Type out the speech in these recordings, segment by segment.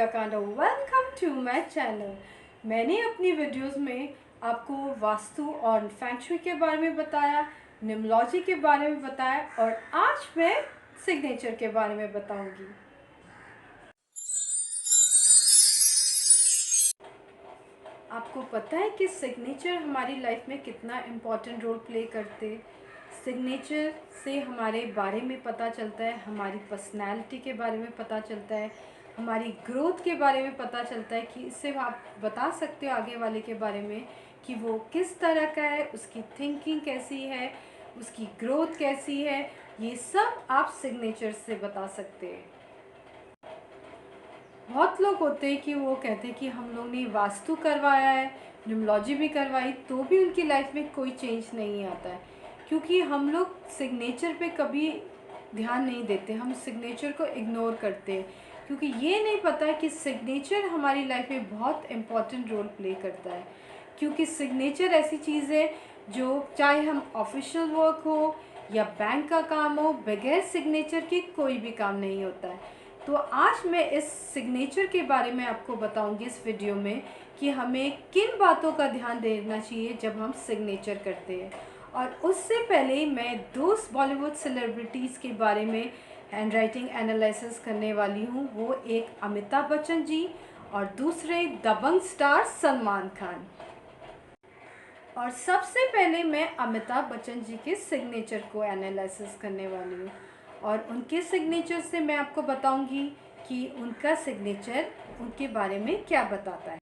Deepika Kanda. Welcome to my channel. मैंने अपनी videos में आपको वास्तु और फैंग के बारे में बताया, न्यूमरोलॉजी के बारे में बताया और आज मैं सिग्नेचर के बारे में बताऊंगी। आपको पता है कि सिग्नेचर हमारी लाइफ में कितना इम्पोर्टेंट रोल प्ले करते। सिग्नेचर से हमारे बारे में पता चलता है, हमारी पर्सनैलिटी के बारे में पता चलता है, हमारी ग्रोथ के बारे में पता चलता है कि इससे आप बता सकते हो आगे वाले के बारे में कि वो किस तरह का है, उसकी थिंकिंग कैसी है, उसकी ग्रोथ कैसी है। ये सब आप सिग्नेचर से बता सकते हैं। बहुत लोग होते हैं कि वो कहते हैं कि हम लोग ने वास्तु करवाया है, न्यूमरोलॉजी भी करवाई, तो भी उनकी लाइफ में कोई चेंज नहीं आता है, क्योंकि हम लोग सिग्नेचर पे कभी ध्यान नहीं देते। हम सिग्नेचर को इग्नोर करते हैं क्योंकि ये नहीं पता है कि सिग्नेचर हमारी लाइफ में बहुत इम्पॉर्टेंट रोल प्ले करता है। क्योंकि सिग्नेचर ऐसी चीज़ है जो चाहे हम ऑफिशियल वर्क हो या बैंक का काम हो, बगैर सिग्नेचर के कोई भी काम नहीं होता है। तो आज मैं इस सिग्नेचर के बारे में आपको बताऊंगी इस वीडियो में कि हमें किन बातों का ध्यान देना चाहिए जब हम सिग्नेचर करते हैं। और उससे पहले मैं दो बॉलीवुड सेलिब्रिटीज़ के बारे में हैंड राइटिंग एनालिसिस करने वाली हूँ। वो एक अमिताभ बच्चन जी और दूसरे दबंग स्टार सलमान खान। और सबसे पहले मैं अमिताभ बच्चन जी के सिग्नेचर को एनालिसिस करने वाली हूँ और उनके सिग्नेचर से मैं आपको बताऊंगी कि उनका सिग्नेचर उनके बारे में क्या बताता है।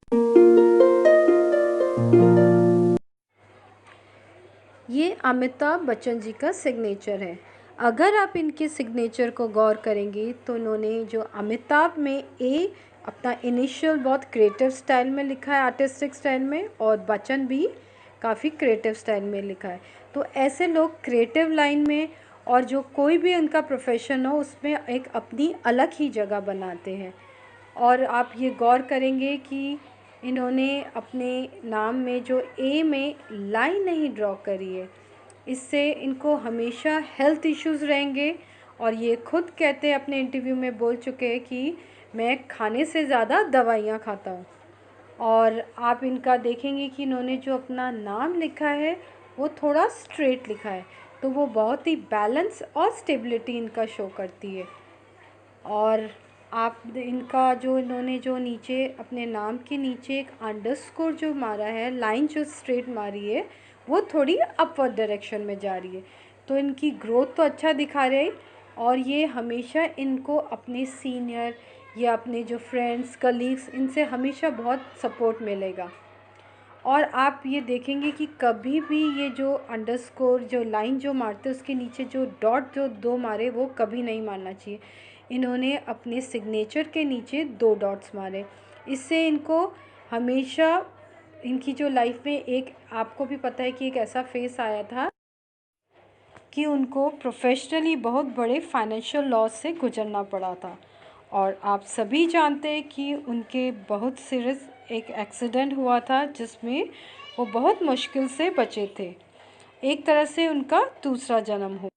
ये अमिताभ बच्चन जी का सिग्नेचर है। अगर आप इनके सिग्नेचर को गौर करेंगे तो इन्होंने जो अमिताभ में ए अपना इनिशियल बहुत क्रिएटिव स्टाइल में लिखा है, आर्टिस्टिक स्टाइल में, और बच्चन भी काफ़ी क्रिएटिव स्टाइल में लिखा है। तो ऐसे लोग क्रिएटिव लाइन में और जो कोई भी उनका प्रोफेशन हो उसमें एक अपनी अलग ही जगह बनाते हैं। और आप ये गौर करेंगे कि इन्होंने अपने नाम में जो ए में लाइन नहीं ड्रॉ करी है, इससे इनको हमेशा हेल्थ इश्यूज़ रहेंगे। और ये खुद कहते हैं, अपने इंटरव्यू में बोल चुके हैं कि मैं खाने से ज़्यादा दवाइयाँ खाता हूँ। और आप इनका देखेंगे कि इन्होंने जो अपना नाम लिखा है वो थोड़ा स्ट्रेट लिखा है, तो वो बहुत ही बैलेंस और स्टेबिलिटी इनका शो करती है। और आप इनका जो इन्होंने जो नीचे अपने नाम के नीचे एक अंडरस्कोर जो मारा है, लाइन जो स्ट्रेट मारी है, वो थोड़ी अपवर्ड डायरेक्शन में जा रही है। तो इनकी ग्रोथ तो अच्छा दिखा रहे हैं और ये हमेशा इनको अपने सीनियर या अपने जो फ्रेंड्स कलीग्स, इनसे हमेशा बहुत सपोर्ट मिलेगा। और आप ये देखेंगे कि कभी भी ये जो अंडरस्कोर जो लाइन जो मारते हैं उसके नीचे जो डॉट जो दो मारे वो कभी नहीं मारना चाहिए। इन्होंने अपने सिग्नेचर के नीचे 2 डॉट्स मारे। इससे इनको हमेशा इनकी जो लाइफ में एक, आपको भी पता है कि एक ऐसा फेस आया था कि उनको प्रोफेशनली बहुत बड़े फाइनेंशियल लॉस से गुजरना पड़ा था। और आप सभी जानते हैं कि उनके बहुत सीरियस एक एक्सीडेंट हुआ था जिसमें वो बहुत मुश्किल से बचे थे। एक तरह से उनका दूसरा जन्म हो।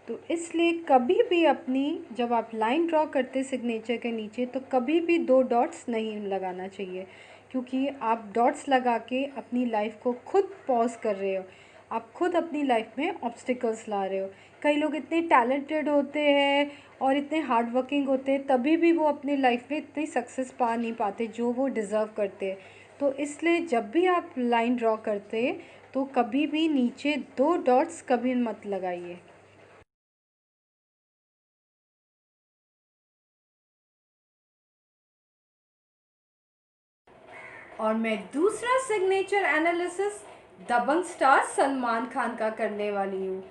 तो इसलिए कभी भी अपनी, जब आप लाइन ड्रॉ करते सिग्नेचर के नीचे, तो कभी भी 2 डॉट्स नहीं लगाना चाहिए, क्योंकि आप डॉट्स लगा के अपनी लाइफ को खुद पॉज कर रहे हो। आप खुद अपनी लाइफ में ऑब्स्टिकल्स ला रहे हो। कई लोग इतने टैलेंटेड होते हैं और इतने हार्ड वर्किंग होते हैं, तभी भी वो अपनी लाइफ में इतनी सक्सेस पा नहीं पाते जो वो डिज़र्व करते हैं। तो इसलिए जब भी आप लाइन ड्रॉ करते तो कभी भी नीचे 2 डॉट्स कभी मत लगाइए। और मैं दूसरा सिग्नेचर एनालिसिस दबंग स्टार सलमान खान का करने वाली हूँ,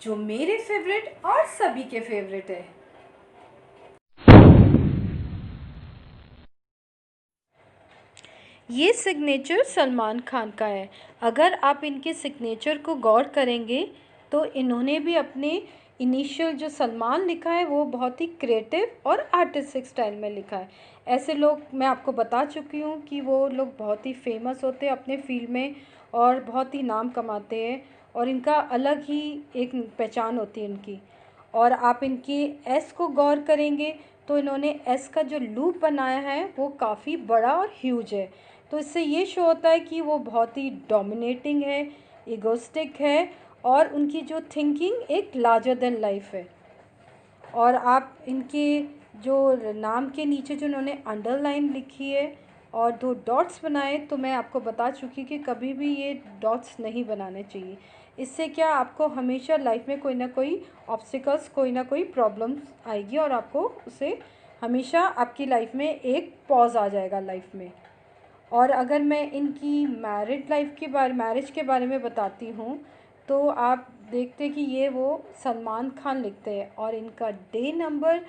जो मेरे फेवरेट और सभी के फेवरेट है। ये सिग्नेचर सलमान खान का है। अगर आप इनके सिग्नेचर को गौर करेंगे तो इन्होंने भी अपने इनिशियल जो सलमान लिखा है वो बहुत ही क्रिएटिव और आर्टिस्टिक स्टाइल में लिखा है। ऐसे लोग मैं आपको बता चुकी हूँ कि वो लोग बहुत ही फेमस होते हैं अपने फील्ड में और बहुत ही नाम कमाते हैं और इनका अलग ही एक पहचान होती है इनकी। और आप इनकी एस को गौर करेंगे तो इन्होंने एस का जो लूप बनाया है वो काफ़ी बड़ा और ह्यूज है। तो इससे ये शो होता है कि वो बहुत ही डोमिनेटिंग है, ईगोस्टिक है, और उनकी जो थिंकिंग एक लार्जर देन लाइफ है। और आप इनके जो नाम के नीचे जो उन्होंने अंडरलाइन लिखी है और 2 डॉट्स बनाए, तो मैं आपको बता चुकी कि कभी भी ये डॉट्स नहीं बनाने चाहिए। इससे क्या, आपको हमेशा लाइफ में कोई ना कोई ऑब्स्टिकल्स, कोई ना कोई प्रॉब्लम्स आएगी और आपको उसे हमेशा आपकी लाइफ में एक पॉज आ जाएगा लाइफ में। और अगर मैं इनकी मैरिज के बारे में बताती हूँ, तो आप देखते कि ये वो सलमान खान लिखते हैं और इनका डे नंबर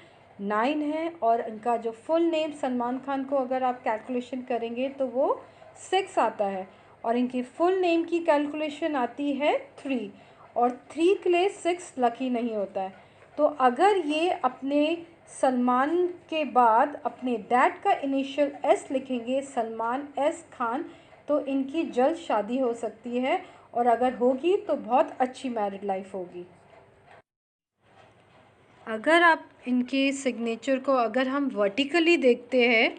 9 है, और इनका जो फुल नेम सलमान खान को अगर आप कैलकुलेशन करेंगे तो वो 6 आता है, और इनकी फुल नेम की कैलकुलेशन आती है 3, और 3 के लिए 6 लकी नहीं होता है। तो अगर ये अपने सलमान के बाद अपने डैड का इनिशियल एस लिखेंगे, सलमान एस खान, तो इनकी जल्द शादी हो सकती है, और अगर होगी तो बहुत अच्छी मैरिड लाइफ होगी। अगर आप इनके सिग्नेचर को अगर हम वर्टिकली देखते हैं,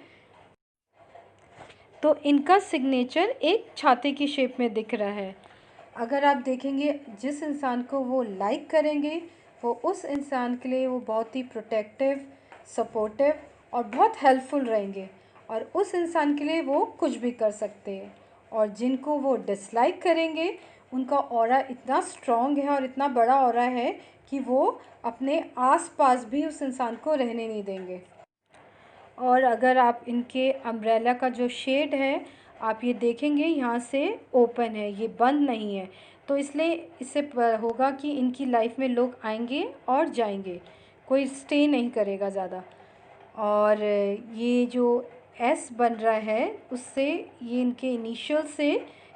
तो इनका सिग्नेचर एक छाते की शेप में दिख रहा है। अगर आप देखेंगे, जिस इंसान को वो लाइक करेंगे, वो उस इंसान के लिए वो बहुत ही प्रोटेक्टिव, सपोर्टिव और बहुत हेल्पफुल रहेंगे, और उस इंसान के लिए वो कुछ भी कर सकते हैं। और जिनको वो डिसलाइक करेंगे, उनका ऑरा इतना स्ट्रॉन्ग है और इतना बड़ा ऑरा है कि वो अपने आसपास भी उस इंसान को रहने नहीं देंगे। और अगर आप इनके अम्ब्रेला का जो शेड है, आप ये देखेंगे यहाँ से ओपन है, ये बंद नहीं है। तो इसलिए इससे होगा कि इनकी लाइफ में लोग आएंगे और जाएंगे, कोई स्टे नहीं करेगा ज़्यादा। और ये जो एस बन रहा है, उससे ये इनके इनिशियल से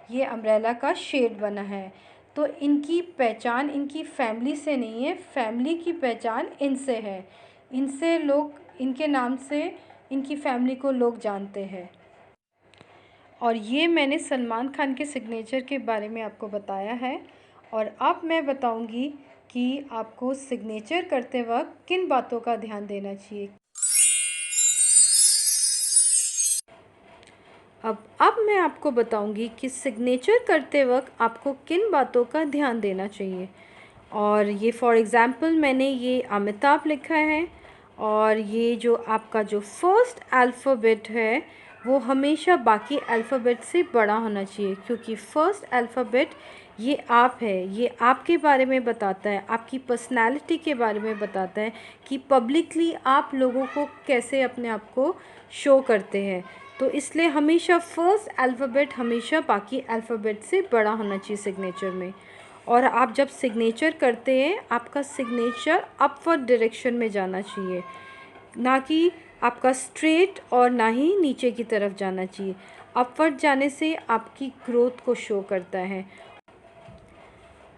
ये अम्ब्रेला का शेड बना है। तो इनकी पहचान इनकी फैमिली से नहीं है, फैमिली की पहचान इनसे है। इनसे लोग, इनके नाम से इनकी फैमिली को लोग जानते हैं। और ये मैंने सलमान खान के सिग्नेचर के बारे में आपको बताया है। और अब मैं बताऊंगी कि आपको सिग्नेचर करते वक्त किन बातों का ध्यान देना चाहिए। अब मैं आपको बताऊंगी कि सिग्नेचर करते वक्त आपको किन बातों का ध्यान देना चाहिए। और ये फॉर एग्ज़ाम्पल मैंने ये अमिताभ लिखा है, और ये जो आपका जो फर्स्ट अल्फ़ाबेट है वो हमेशा बाकी अल्फ़ाबेट से बड़ा होना चाहिए, क्योंकि फ़र्स्ट अल्फ़ाबेट ये आप है, ये आपके बारे में बताता है, आपकी पर्सनैलिटी के बारे में बताता है कि पब्लिकली आप लोगों को कैसे अपने आप को शो करते हैं। तो इसलिए हमेशा फ़र्स्ट अल्फ़ाबेट हमेशा बाकी अल्फ़ाबेट से बड़ा होना चाहिए सिग्नेचर में। और आप जब सिग्नेचर करते हैं, आपका सिग्नेचर अपवर्ड डायरेक्शन में जाना चाहिए, ना कि आपका स्ट्रेट और ना ही नीचे की तरफ जाना चाहिए। अपवर्ड जाने से आपकी ग्रोथ को शो करता है।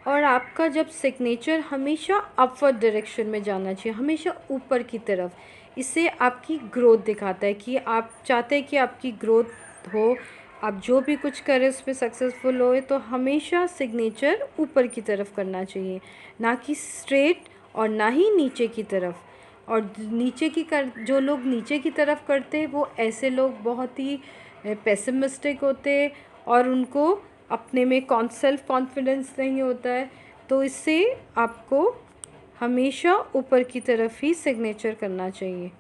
और आपका जब सिग्नेचर हमेशा अपवर्ड डायरेक्शन में जाना चाहिए, हमेशा ऊपर की तरफ। इससे आपकी ग्रोथ दिखाता है कि आप चाहते हैं कि आपकी ग्रोथ हो, आप जो भी कुछ करें उसमें सक्सेसफुल हो। तो हमेशा सिग्नेचर ऊपर की तरफ करना चाहिए, ना कि स्ट्रेट और ना ही नीचे की तरफ। और जो लोग नीचे की तरफ करते हैं, वो ऐसे लोग बहुत ही पेसिमिस्टिक होते हैं, और उनको अपने में सेल्फ कॉन्फिडेंस नहीं होता है। तो इससे आपको हमेशा ऊपर की तरफ ही सिग्नेचर करना चाहिए।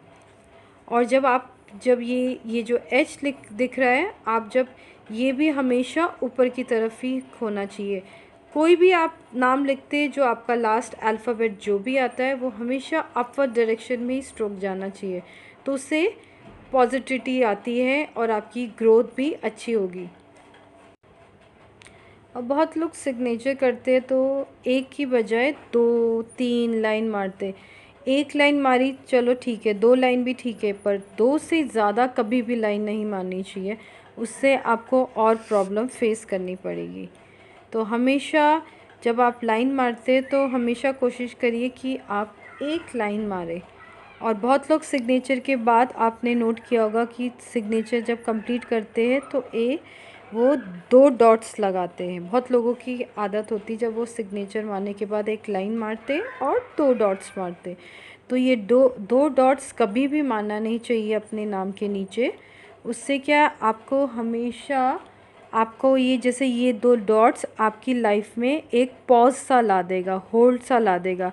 और जब ये जो एच दिख रहा है, आप जब ये भी हमेशा ऊपर की तरफ ही होना चाहिए। कोई भी आप नाम लिखते हैं, जो आपका लास्ट अल्फ़ाबेट जो भी आता है, वो हमेशा अपवर्ड डायरेक्शन में ही स्ट्रोक जाना चाहिए। तो उससे पॉजिटिविटी आती है और आपकी ग्रोथ भी अच्छी होगी। अब बहुत लोग सिग्नेचर करते हैं तो एक की बजाय 2-3 लाइन मारते। एक लाइन मारी, चलो ठीक है, 2 लाइन भी ठीक है, पर 2 से ज़्यादा कभी भी लाइन नहीं मारनी चाहिए, उससे आपको और प्रॉब्लम फेस करनी पड़ेगी। तो हमेशा जब आप लाइन मारते तो हमेशा कोशिश करिए कि आप एक लाइन मारें। और बहुत लोग सिग्नेचर के बाद, आपने नोट किया होगा कि सिग्नेचर जब कंप्लीट करते हैं तो वो 2 डॉट्स लगाते हैं। बहुत लोगों की आदत होती है, जब वो सिग्नेचर मारने के बाद एक लाइन मारते और 2 डॉट्स मारते। तो ये दो डॉट्स कभी भी मारना नहीं चाहिए अपने नाम के नीचे। उससे क्या आपको हमेशा आपको ये जैसे ये दो डॉट्स आपकी लाइफ में एक पॉज सा ला देगा, होल्ड सा ला देगा।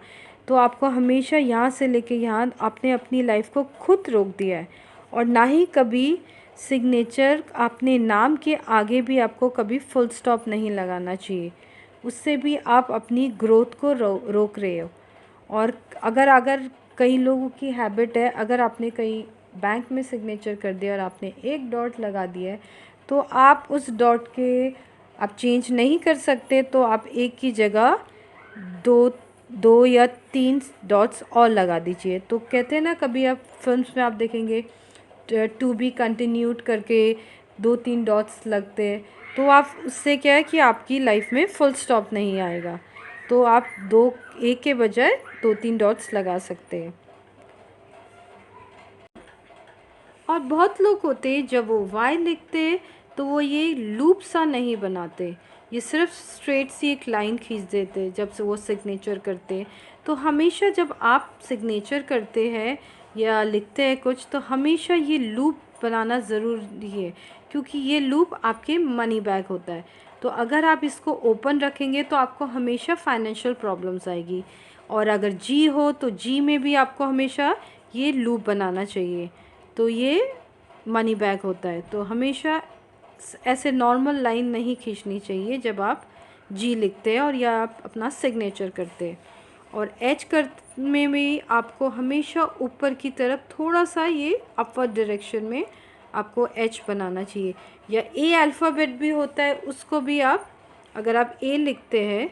तो आपको हमेशा यहाँ से लेके यहाँ आपने अपनी लाइफ को खुद रोक दिया है। और ना ही कभी सिग्नेचर अपने नाम के आगे भी आपको कभी फुल स्टॉप नहीं लगाना चाहिए। उससे भी आप अपनी ग्रोथ को रोक रहे हो। और अगर कई लोगों की हैबिट है, अगर आपने कहीं बैंक में सिग्नेचर कर दिया और आपने एक डॉट लगा दिया है, तो आप उस डॉट के आप चेंज नहीं कर सकते। तो आप एक की जगह दो या 3 डॉट्स और लगा दीजिए। तो कहते हैं ना, कभी आप फिल्म्स में आप देखेंगे टू बी कंटिन्यूड करके 2-3 डॉट्स लगते हैं। तो आप उससे क्या है कि आपकी लाइफ में फुल स्टॉप नहीं आएगा। तो आप एक के बजाय 2-3 डॉट्स लगा सकते हैं। और बहुत लोग होते हैं जब वो वाई लिखते हैं तो वो ये लूप सा नहीं बनाते, ये सिर्फ स्ट्रेट सी एक लाइन खींच देते जब से वो सिग्नेचर करते। तो हमेशा जब आप सिग्नेचर करते हैं या लिखते हैं कुछ, तो हमेशा ये लूप बनाना ज़रूरी है, क्योंकि ये लूप आपके मनी बैग होता है। तो अगर आप इसको ओपन रखेंगे तो आपको हमेशा फाइनेंशियल प्रॉब्लम्स आएगी। और अगर जी हो तो जी में भी आपको हमेशा ये लूप बनाना चाहिए। तो ये मनी बैग होता है। तो हमेशा ऐसे नॉर्मल लाइन नहीं खींचनी चाहिए जब आप जी लिखते हैं और या आप अपना सिग्नेचर करते हैं। और एच कर में भी आपको हमेशा ऊपर की तरफ थोड़ा सा ये अपवर्ड डायरेक्शन में आपको एच बनाना चाहिए। या ए अल्फ़ाबेट भी होता है, उसको भी आप अगर आप ए लिखते हैं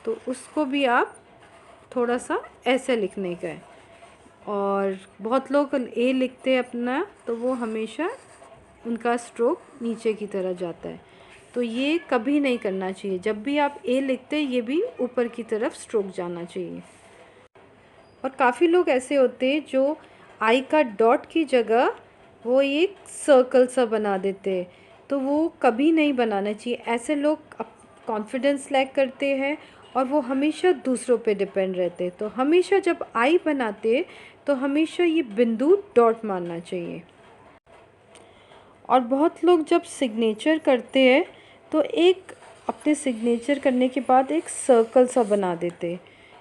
तो उसको भी आप थोड़ा सा ऐसे लिखने का है। और बहुत लोग ए लिखते हैं अपना, तो वो हमेशा उनका स्ट्रोक नीचे की तरह जाता है। तो ये कभी नहीं करना चाहिए। जब भी आप ए लिखते हैं ये भी ऊपर की तरफ स्ट्रोक जाना चाहिए। और काफ़ी लोग ऐसे होते हैं जो आई का डॉट की जगह वो एक सर्कल सा बना देते हैं, तो वो कभी नहीं बनाना चाहिए। ऐसे लोग कॉन्फिडेंस लैक करते हैं और वो हमेशा दूसरों पे डिपेंड रहते हैं। तो हमेशा जब आई बनाते तो हमेशा ये बिंदु डॉट मारना चाहिए। और बहुत लोग जब सिग्नेचर करते हैं तो एक अपने सिग्नेचर करने के बाद एक सर्कल सा बना देते हैं,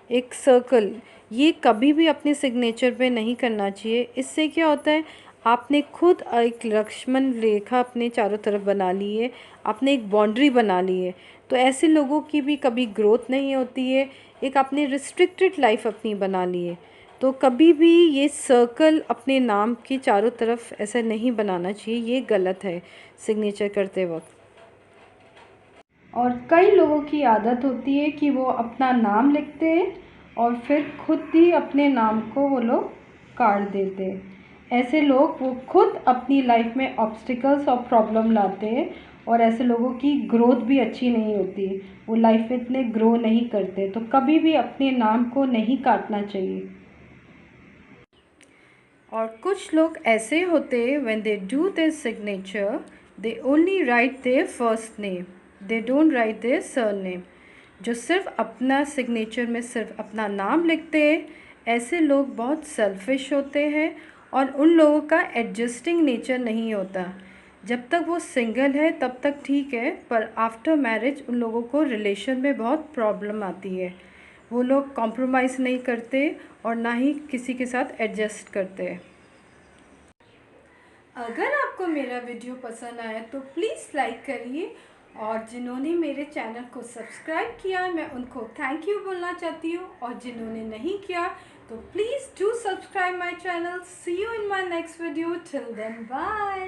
एक सर्कल। ये कभी भी अपने सिग्नेचर पे नहीं करना चाहिए। इससे क्या होता है, आपने खुद एक लक्ष्मण रेखा अपने चारों तरफ बना ली है, आपने एक बाउंड्री बना ली है। तो ऐसे लोगों की भी कभी ग्रोथ नहीं होती है, एक आपने रिस्ट्रिक्टेड लाइफ अपनी बना ली है। तो कभी भी ये सर्कल अपने नाम के चारों तरफ ऐसा नहीं बनाना चाहिए, ये गलत है सिग्नेचर करते वक्त। और कई लोगों की आदत होती है कि वो अपना नाम लिखते हैं और फिर खुद ही अपने नाम को वो लोग काट देते हैं। ऐसे लोग वो खुद अपनी लाइफ में ऑब्स्टिकल्स और प्रॉब्लम लाते हैं और ऐसे लोगों की ग्रोथ भी अच्छी नहीं होती, वो लाइफ में इतने ग्रो नहीं करते। तो कभी भी अपने नाम को नहीं काटना चाहिए। और कुछ लोग ऐसे होते हैं, when they do their signature they only write their first name, they don't write their surname. जो सिर्फ अपना सिग्नेचर में सिर्फ अपना नाम लिखते हैं, ऐसे लोग बहुत सेल्फिश होते हैं और उन लोगों का एडजस्टिंग नेचर नहीं होता। जब तक वो सिंगल है तब तक ठीक है, पर आफ्टर मैरिज उन लोगों को रिलेशन में बहुत प्रॉब्लम आती है। वो लोग कॉम्प्रोमाइज़ नहीं करते और ना ही किसी के साथ एडजस्ट करते हैं। अगर आपको मेरा वीडियो पसंद आया तो प्लीज़ लाइक करिए, और जिन्होंने मेरे चैनल को सब्सक्राइब किया मैं उनको थैंक यू बोलना चाहती हूँ, और जिन्होंने नहीं किया तो please do subscribe my channel. See you in my next video. Till then bye.